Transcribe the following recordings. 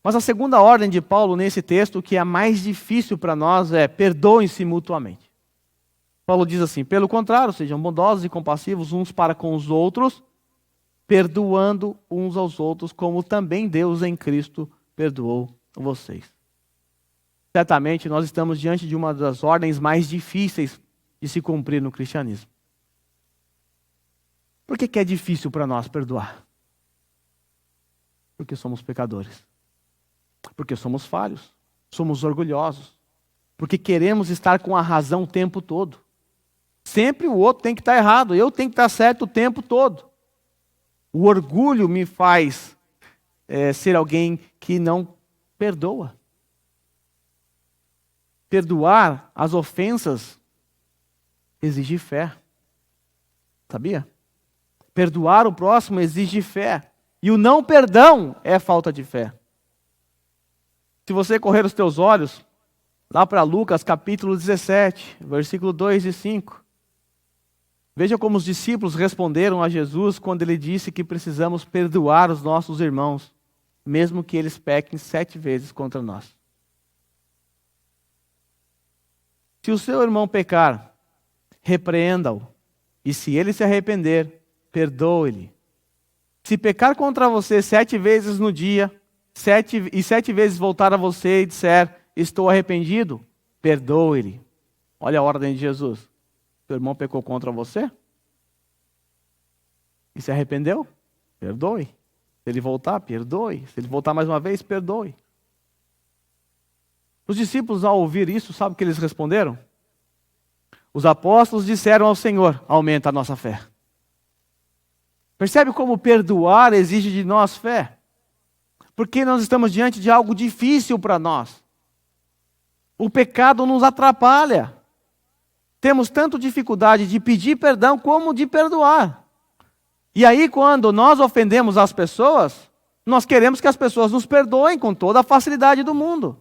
Mas a segunda ordem de Paulo nesse texto, que é a mais difícil para nós, é perdoem-se mutuamente. Paulo diz assim: pelo contrário, sejam bondosos e compassivos uns para com os outros, perdoando uns aos outros, como também Deus em Cristo perdoou vocês. Certamente nós estamos diante de uma das ordens mais difíceis de se cumprir no cristianismo. Por que é difícil para nós perdoar? Porque somos pecadores. Porque somos falhos. Somos orgulhosos. Porque queremos estar com a razão o tempo todo. Sempre o outro tem que estar errado, eu tenho que estar certo o tempo todo. O orgulho me faz ser alguém que não perdoa. Perdoar as ofensas exige fé. Sabia? Perdoar o próximo exige fé. E o não perdão é falta de fé. Se você correr os teus olhos, lá para Lucas capítulo 17, versículo 2 e 5. Veja como os discípulos responderam a Jesus quando ele disse que precisamos perdoar os nossos irmãos, mesmo que eles pequem 7 vezes contra nós. Se o seu irmão pecar, repreenda-o. E se ele se arrepender, perdoe-lhe. Se pecar contra você 7 vezes no dia, 7 vezes voltar a você e disser, estou arrependido, perdoe-lhe. Olha a ordem de Jesus. Seu irmão pecou contra você? E se arrependeu? Perdoe. Se ele voltar, perdoe. Se ele voltar mais uma vez, perdoe. Os discípulos, ao ouvir isso, sabe o que eles responderam? Os apóstolos disseram ao Senhor, aumenta a nossa fé. Percebe como perdoar exige de nós fé? Porque nós estamos diante de algo difícil para nós. O pecado nos atrapalha. Temos tanto dificuldade de pedir perdão como de perdoar. E aí, quando nós ofendemos as pessoas, nós queremos que as pessoas nos perdoem com toda a facilidade do mundo.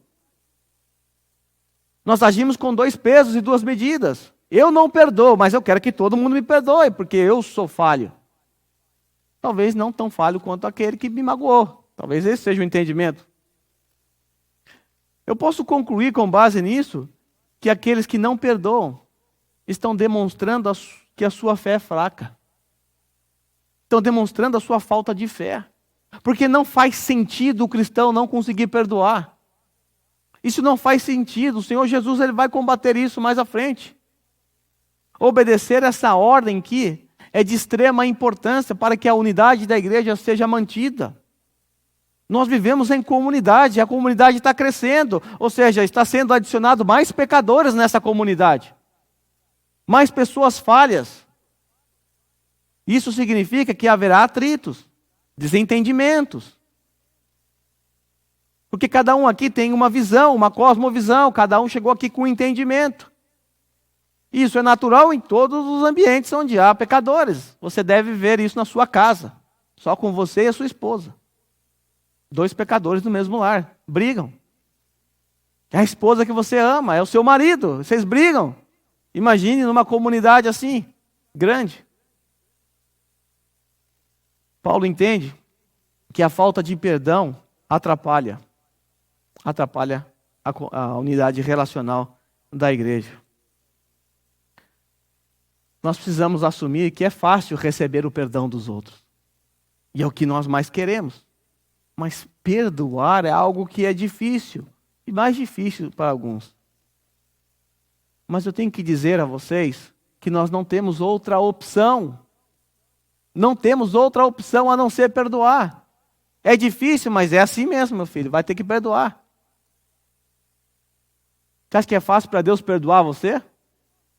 Nós agimos com 2 pesos e 2 medidas. Eu não perdoo, mas eu quero que todo mundo me perdoe, porque eu sou falho. Talvez não tão falho quanto aquele que me magoou. Talvez esse seja o entendimento. Eu posso concluir com base nisso que aqueles que não perdoam estão demonstrando que a sua fé é fraca. Estão demonstrando a sua falta de fé. Porque não faz sentido o cristão não conseguir perdoar. Isso não faz sentido. O Senhor Jesus ele vai combater isso mais à frente. Obedecer essa ordem aqui é de extrema importância para que a unidade da igreja seja mantida. Nós vivemos em comunidade, a comunidade está crescendo, ou seja, está sendo adicionado mais pecadores nessa comunidade. Mais pessoas falhas. Isso significa que haverá atritos, desentendimentos. Porque cada um aqui tem uma visão, uma cosmovisão, cada um chegou aqui com um entendimento. Isso é natural em todos os ambientes onde há pecadores. Você deve ver isso na sua casa, só com você e a sua esposa. 2 pecadores no mesmo lar, brigam. É a esposa que você ama, é o seu marido, vocês brigam. Imagine numa comunidade assim, grande. Paulo entende que a falta de perdão atrapalha a unidade relacional da igreja. Nós precisamos assumir que é fácil receber o perdão dos outros. E é o que nós mais queremos. Mas perdoar é algo que é difícil. E mais difícil para alguns. Mas eu tenho que dizer a vocês que nós não temos outra opção. Não temos outra opção a não ser perdoar. É difícil, mas é assim mesmo, meu filho. Vai ter que perdoar. Você acha que é fácil para Deus perdoar você?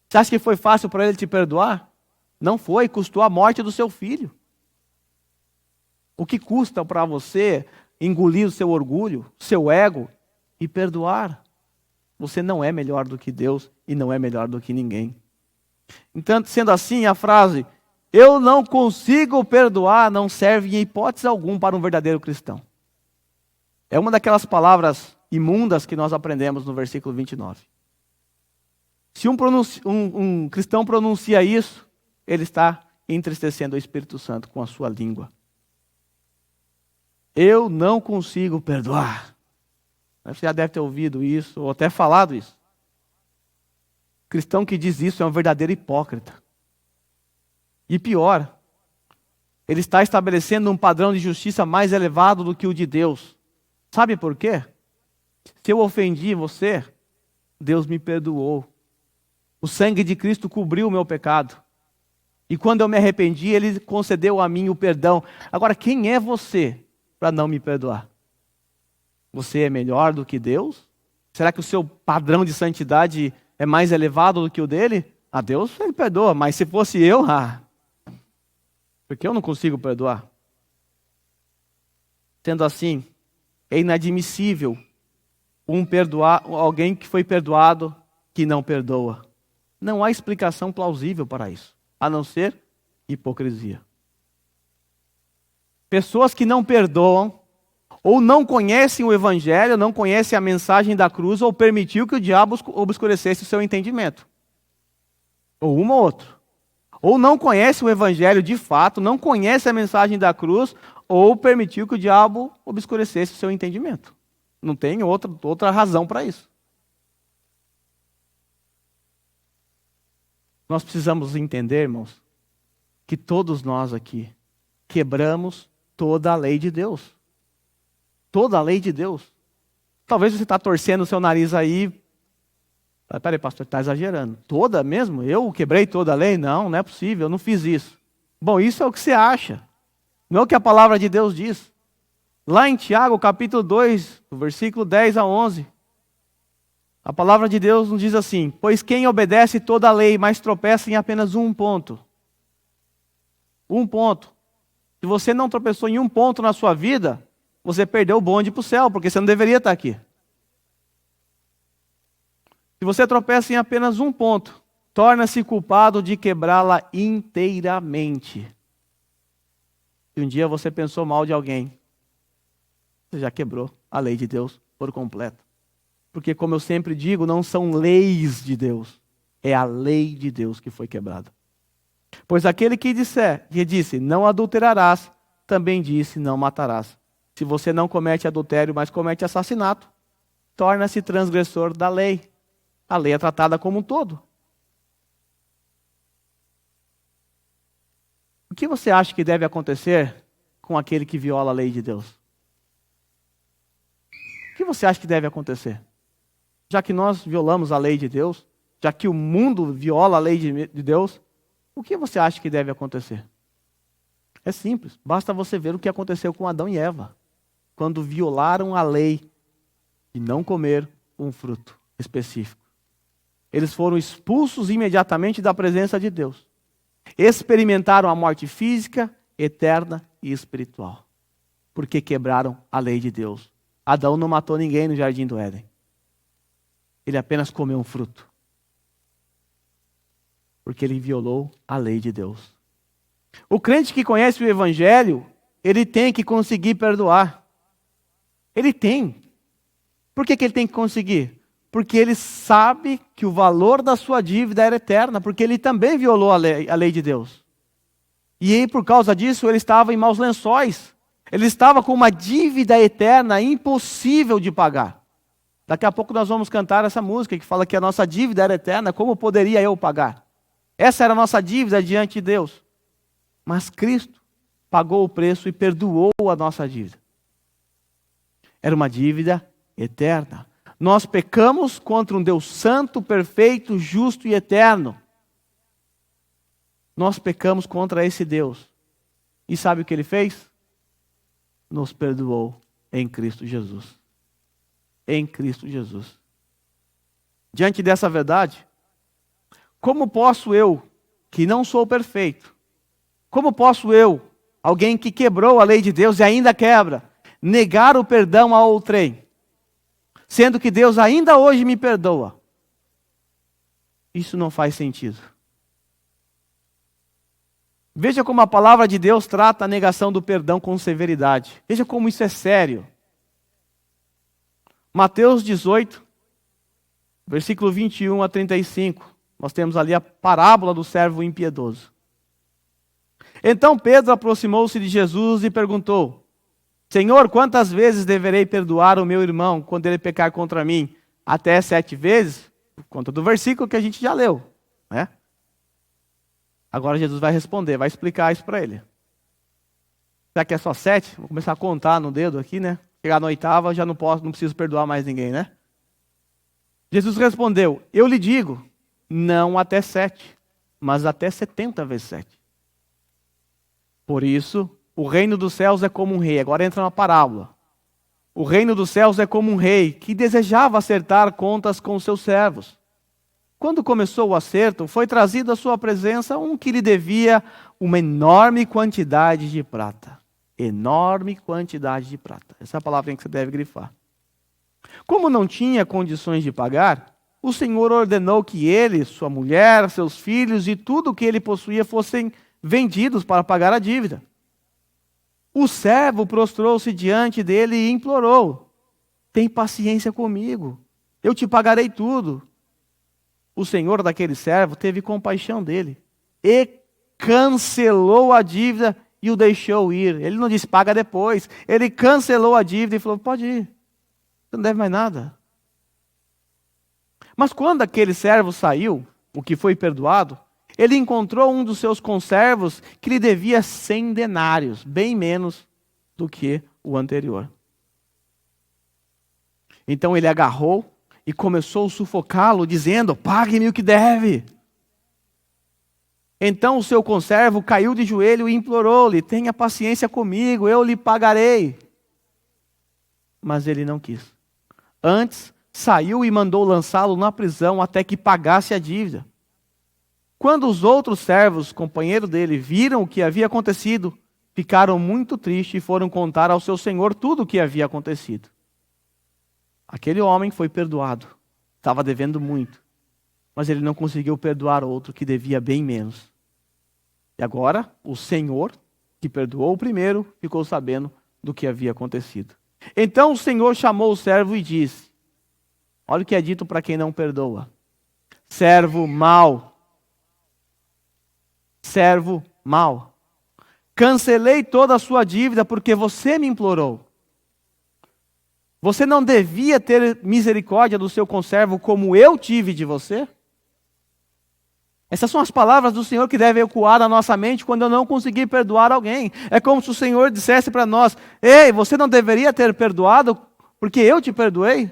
Você acha que foi fácil para Ele te perdoar? Não foi, custou a morte do seu filho. O que custa para você engolir o seu orgulho, seu ego e perdoar? Você não é melhor do que Deus e não é melhor do que ninguém. Então, sendo assim, a frase, eu não consigo perdoar, não serve em hipótese alguma para um verdadeiro cristão. É uma daquelas palavras imundas que nós aprendemos no versículo 29. Se um cristão pronuncia isso, ele está entristecendo o Espírito Santo com a sua língua. Eu não consigo perdoar. Você já deve ter ouvido isso, ou até falado isso. O cristão que diz isso é um verdadeiro hipócrita. E pior, ele está estabelecendo um padrão de justiça mais elevado do que o de Deus. Sabe por quê? Se eu ofendi você, Deus me perdoou. O sangue de Cristo cobriu o meu pecado. E quando eu me arrependi, Ele concedeu a mim o perdão. Agora, quem é você para não me perdoar? Você é melhor do que Deus? Será que o seu padrão de santidade é mais elevado do que o dele? A Deus Ele perdoa, mas se fosse eu, porque eu não consigo perdoar. Sendo assim, é inadmissível alguém que foi perdoado que não perdoa. Não há explicação plausível para isso, a não ser hipocrisia. Pessoas que não perdoam, ou não conhecem o Evangelho, não conhecem a mensagem da cruz, ou permitiu que o diabo obscurecesse o seu entendimento. Ou uma ou outra. Ou não conhece o Evangelho de fato, não conhece a mensagem da cruz, ou permitiu que o diabo obscurecesse o seu entendimento. Não tem outra razão para isso. Nós precisamos entender, irmãos, que todos nós aqui quebramos toda a lei de Deus. Toda a lei de Deus. Talvez você está torcendo o seu nariz aí. Peraí, pastor, está exagerando. Toda mesmo? Eu quebrei toda a lei? Não, não é possível, eu não fiz isso. Bom, isso é o que você acha. Não é o que a palavra de Deus diz. Lá em Tiago, capítulo 2, versículo 10 a 11. A palavra de Deus nos diz assim: pois quem obedece toda a lei, mas tropeça em apenas um ponto. Um ponto. Se você não tropeçou em um ponto na sua vida, você perdeu o bonde para o céu, porque você não deveria estar aqui. Se você tropeça em apenas um ponto, torna-se culpado de quebrá-la inteiramente. Se um dia você pensou mal de alguém, você já quebrou a lei de Deus por completo. Porque, como eu sempre digo, não são leis de Deus, é a lei de Deus que foi quebrada. Pois aquele que disse, não adulterarás, também disse, não matarás. Se você não comete adultério, mas comete assassinato, torna-se transgressor da lei. A lei é tratada como um todo. O que você acha que deve acontecer com aquele que viola a lei de Deus? O que você acha que deve acontecer? Já que nós violamos a lei de Deus, já que o mundo viola a lei de Deus, o que você acha que deve acontecer? É simples, basta você ver o que aconteceu com Adão e Eva, quando violaram a lei de não comer um fruto específico. Eles foram expulsos imediatamente da presença de Deus. Experimentaram a morte física, eterna e espiritual, porque quebraram a lei de Deus. Adão não matou ninguém no jardim do Éden. Ele apenas comeu um fruto, porque ele violou a lei de Deus. O crente que conhece o Evangelho, ele tem que conseguir perdoar. Ele tem. Por que ele tem que conseguir? Porque ele sabe que o valor da sua dívida era eterna, porque ele também violou a lei de Deus. E aí, por causa disso, ele estava em maus lençóis. Ele estava com uma dívida eterna impossível de pagar. Daqui a pouco nós vamos cantar essa música que fala que a nossa dívida era eterna, como poderia eu pagar? Essa era a nossa dívida diante de Deus. Mas Cristo pagou o preço e perdoou a nossa dívida. Era uma dívida eterna. Nós pecamos contra um Deus santo, perfeito, justo e eterno. Nós pecamos contra esse Deus. E sabe o que Ele fez? Nos perdoou em Cristo Jesus. Em Cristo Jesus. Diante dessa verdade, como posso eu, que não sou perfeito, como posso eu, alguém que quebrou a lei de Deus e ainda quebra, negar o perdão a outrem, sendo que Deus ainda hoje me perdoa? Isso não faz sentido. Veja como a palavra de Deus trata a negação do perdão com severidade. Veja como isso é sério. Mateus 18, versículo 21 a 35. Nós temos ali a parábola do servo impiedoso. Então Pedro aproximou-se de Jesus e perguntou: Senhor, quantas vezes deverei perdoar o meu irmão quando ele pecar contra mim? Até 7 vezes? Por conta do versículo que a gente já leu, né? Agora Jesus vai responder, vai explicar isso para ele. Será que é só 7? Vou começar a contar no dedo aqui, né? Chegar na 8ª, já não preciso perdoar mais ninguém, né? Jesus respondeu, eu lhe digo, não até 7, mas até 70 vezes 7. Por isso, o reino dos céus é como um rei. Agora entra uma parábola. O reino dos céus é como um rei que desejava acertar contas com seus servos. Quando começou o acerto, foi trazido à sua presença um que lhe devia uma enorme quantidade de prata. Enorme quantidade de prata. Essa é a palavra que você deve grifar. Como não tinha condições de pagar, o Senhor ordenou que ele, sua mulher, seus filhos e tudo o que ele possuía fossem vendidos para pagar a dívida. O servo prostrou-se diante dele e implorou, tem paciência comigo, eu te pagarei tudo. O senhor daquele servo teve compaixão dele e cancelou a dívida e o deixou ir. Ele não disse paga depois, ele cancelou a dívida e falou, pode ir, você não deve mais nada. Mas quando aquele servo saiu, o que foi perdoado, ele encontrou um dos seus conservos que lhe devia 100 denários, bem menos do que o anterior. Então ele agarrou e começou a sufocá-lo, dizendo, pague-me o que deve. Então o seu conservo caiu de joelho e implorou-lhe, tenha paciência comigo, eu lhe pagarei. Mas ele não quis. Antes, saiu e mandou lançá-lo na prisão até que pagasse a dívida. Quando os outros servos, companheiros dele, viram o que havia acontecido, ficaram muito tristes e foram contar ao seu senhor tudo o que havia acontecido. Aquele homem foi perdoado, estava devendo muito, mas ele não conseguiu perdoar outro que devia bem menos. E agora, o senhor, que perdoou o primeiro, ficou sabendo do que havia acontecido. Então o senhor chamou o servo e disse, olha o que é dito para quem não perdoa, servo mau, servo mau. Cancelei toda a sua dívida porque você me implorou. Você não devia ter misericórdia do seu conservo como eu tive de você? Essas são as palavras do Senhor que devem ecoar na nossa mente quando eu não conseguir perdoar alguém. É como se o Senhor dissesse para nós, ei, você não deveria ter perdoado porque eu te perdoei?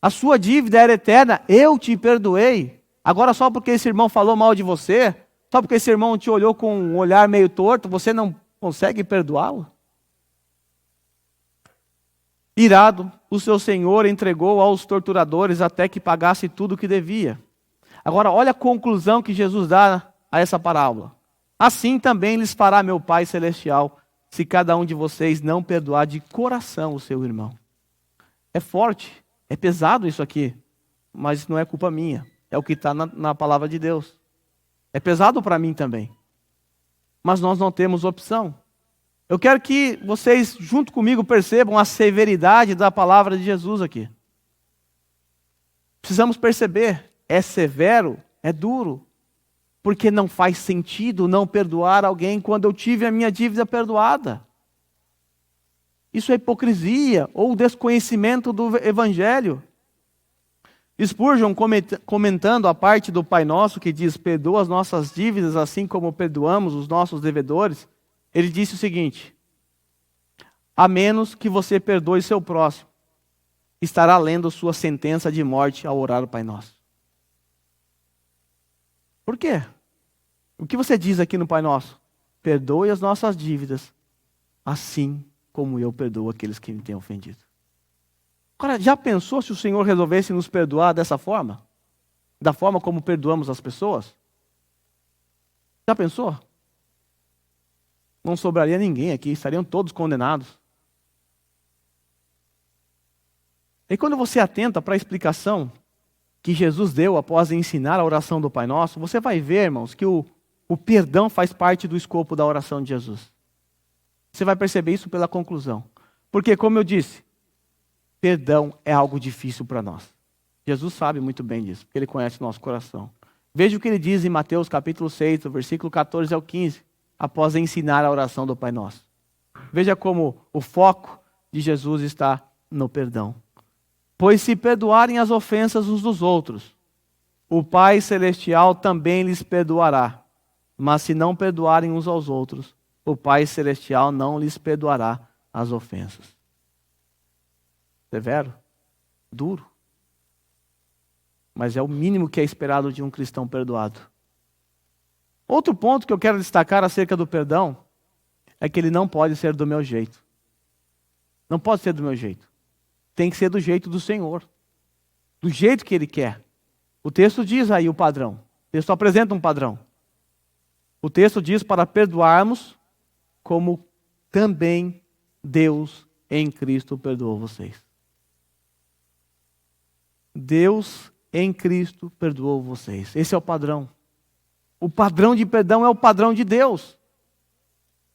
A sua dívida era eterna, eu te perdoei. Agora só porque esse irmão falou mal de você, só porque esse irmão te olhou com um olhar meio torto, você não consegue perdoá-lo? Irado, o seu senhor entregou aos torturadores até que pagasse tudo o que devia. Agora olha a conclusão que Jesus dá a essa parábola. Assim também lhes fará meu Pai Celestial, se cada um de vocês não perdoar de coração o seu irmão. É forte, é pesado isso aqui, mas não é culpa minha. É o que está na palavra de Deus. É pesado para mim também. Mas nós não temos opção. Eu quero que vocês, junto comigo, percebam a severidade da palavra de Jesus aqui. Precisamos perceber, é severo, é duro, porque não faz sentido não perdoar alguém quando eu tive a minha dívida perdoada. Isso é hipocrisia ou desconhecimento do Evangelho. Spurgeon, comentando a parte do Pai Nosso que diz, perdoa as nossas dívidas assim como perdoamos os nossos devedores, ele disse o seguinte, a menos que você perdoe seu próximo, estará lendo sua sentença de morte ao orar o Pai Nosso. Por quê? O que você diz aqui no Pai Nosso? Perdoe as nossas dívidas, assim como eu perdoo aqueles que me têm ofendido. Agora, já pensou se o Senhor resolvesse nos perdoar dessa forma? Da forma como perdoamos as pessoas? Já pensou? Não sobraria ninguém aqui, estariam todos condenados. E quando você atenta para a explicação que Jesus deu após ensinar a oração do Pai Nosso, você vai ver, irmãos, que o perdão faz parte do escopo da oração de Jesus. Você vai perceber isso pela conclusão. Porque, como eu disse, perdão é algo difícil para nós. Jesus sabe muito bem disso, porque Ele conhece o nosso coração. Veja o que Ele diz em Mateus capítulo 6, do versículo 14 ao 15, após ensinar a oração do Pai Nosso. Veja como o foco de Jesus está no perdão. Pois se perdoarem as ofensas uns dos outros, o Pai Celestial também lhes perdoará. Mas se não perdoarem uns aos outros, o Pai Celestial não lhes perdoará as ofensas. Severo, duro, mas é o mínimo que é esperado de um cristão perdoado. Outro ponto que eu quero destacar acerca do perdão é que ele não pode ser do meu jeito. Não pode ser do meu jeito. Tem que ser do jeito do Senhor, do jeito que Ele quer. O texto diz aí o padrão. O texto apresenta um padrão. O texto diz para perdoarmos como também Deus em Cristo perdoou vocês. Deus em Cristo perdoou vocês. Esse é o padrão. O padrão de perdão é o padrão de Deus.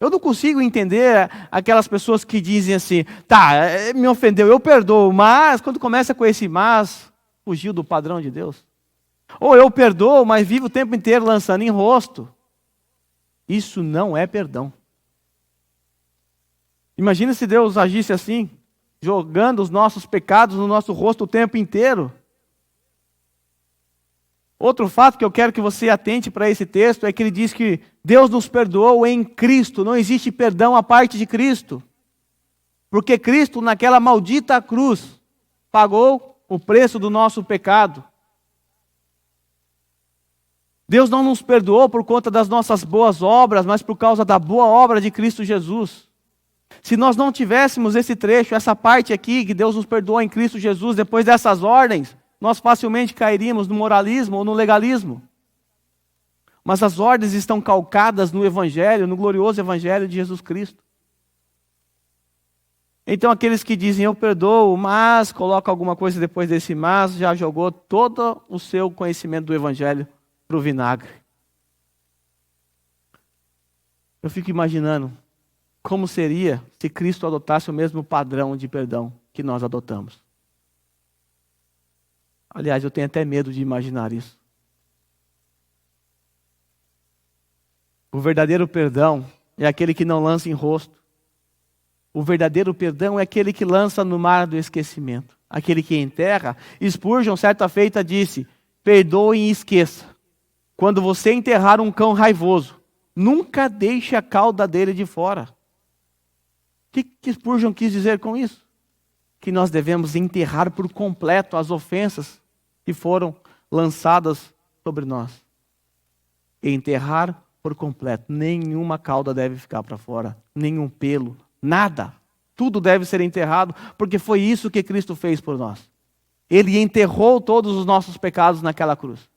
Eu não consigo entender aquelas pessoas que dizem assim, tá, me ofendeu, eu perdoo, mas quando começa com esse mas, fugiu do padrão de Deus. Ou eu perdoo, mas vivo o tempo inteiro lançando em rosto. Isso não é perdão. Imagina se Deus agisse assim, jogando os nossos pecados no nosso rosto o tempo inteiro. Outro fato que eu quero que você atente para esse texto é que ele diz que Deus nos perdoou em Cristo. Não existe perdão à parte de Cristo. Porque Cristo, naquela maldita cruz, pagou o preço do nosso pecado. Deus não nos perdoou por conta das nossas boas obras, mas por causa da boa obra de Cristo Jesus. Se nós não tivéssemos esse trecho, essa parte aqui, que Deus nos perdoou em Cristo Jesus, depois dessas ordens, nós facilmente cairíamos no moralismo ou no legalismo. Mas as ordens estão calcadas no Evangelho, no glorioso Evangelho de Jesus Cristo. Então aqueles que dizem eu perdoo, mas coloca alguma coisa depois desse mas, já jogou todo o seu conhecimento do Evangelho para o vinagre. Eu fico imaginando como seria se Cristo adotasse o mesmo padrão de perdão que nós adotamos. Aliás, eu tenho até medo de imaginar isso. O verdadeiro perdão é aquele que não lança em rosto. O verdadeiro perdão é aquele que lança no mar do esquecimento. Aquele que enterra. Spurgeon, certa feita, disse, perdoe e esqueça. Quando você enterrar um cão raivoso, nunca deixe a cauda dele de fora. O que Spurgeon quis dizer com isso? Que nós devemos enterrar por completo as ofensas que foram lançadas sobre nós. Enterrar por completo. Nenhuma cauda deve ficar para fora. Nenhum pelo. Nada. Tudo deve ser enterrado, porque foi isso que Cristo fez por nós. Ele enterrou todos os nossos pecados naquela cruz.